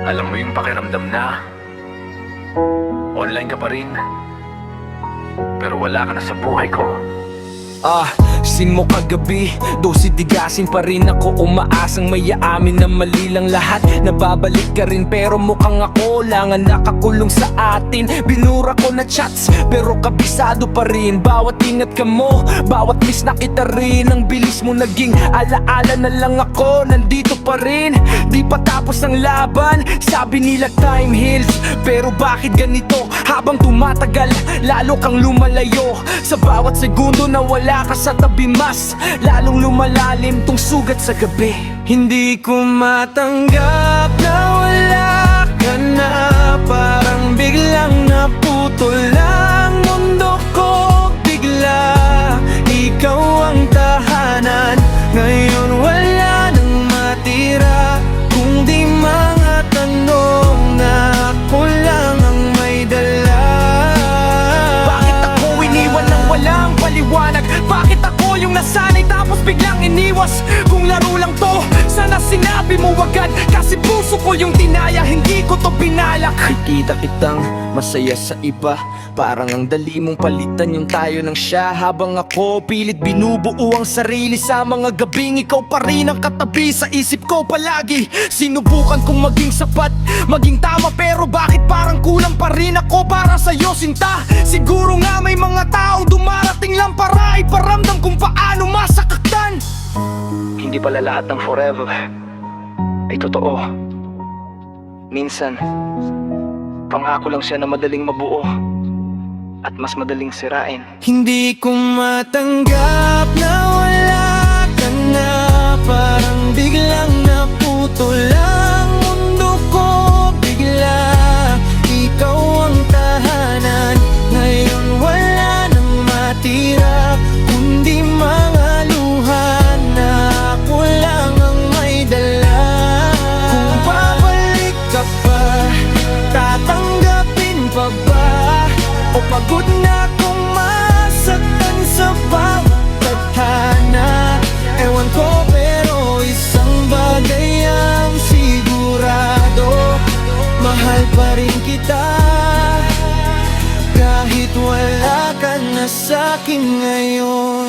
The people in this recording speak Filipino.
Alam mo yung pakiramdam na online ka pa rin, pero wala ka na sa buhay ko. Sin mo kagabi, dositigasin pa rin ako. Umaasang may aamin na mali lang lahat. Nababalik ka rin pero mukhang ako lang ang nakakulong sa atin. Binura ko na chats pero kabisado pa rin. Bawat ingat ka mo, bawat miss na kita rin. Ang bilis mo naging alaala na lang ako. Nandito pa rin, di pa tapos ang laban. Sabi nila time heals, pero bakit ganito? Habang tumatagal, lalo kang lumalayo. Sa bawat segundo na wala ka sa tabi, mas lalong lumalalim tong sugat sa gabi. Hindi ko matanggap na wala ka na. Parang biglang naputol ang mundo ko. Bigla, ikaw ang tahanan. Ngayon wala nang matira, kundi mga tanong na ako lang ang may dala. Bakit ako iniwan ng walang paliwanag? Bakit ako yung nasanay tapos biglang iniwas? Kung laro lang to, sana sinabi mo agad. Kasi puso ko yung tinaya, hindi ko to pinalak. Nakikita kitang masaya sa iba, parang ang dali mong palitan yung tayo ng siya. Habang ako pilit binubuo ang sarili sa mga gabing ikaw pa rin ang katabi sa isip ko palagi. Sinubukan kong maging sapat, maging tama, pero bakit parang kulang pa rin ako para sa'yo, sinta? Siguro nga may mga taong dumarating lang para iparamdam kung paano masakaktan. Hindi pala lahat ng forever ay totoo. Minsan, pangako lang siya na madaling mabuo at mas madaling sirain. Hindi ko matanggap na wala ka na. Parang biglang naputol ang mundo ko. Bigla, ikaw ang tahanan. Ngayon wala nang matira, kundi mga luha na ako lang ang may dala. Kung babalik ka pa, tatanggapin pa ba? O pagod na kong masaktan sa bawat tadhana? Ewan ko pero isang bagay ang sigurado, mahal pa rin kita kahit wala ka na sa'kin ngayon.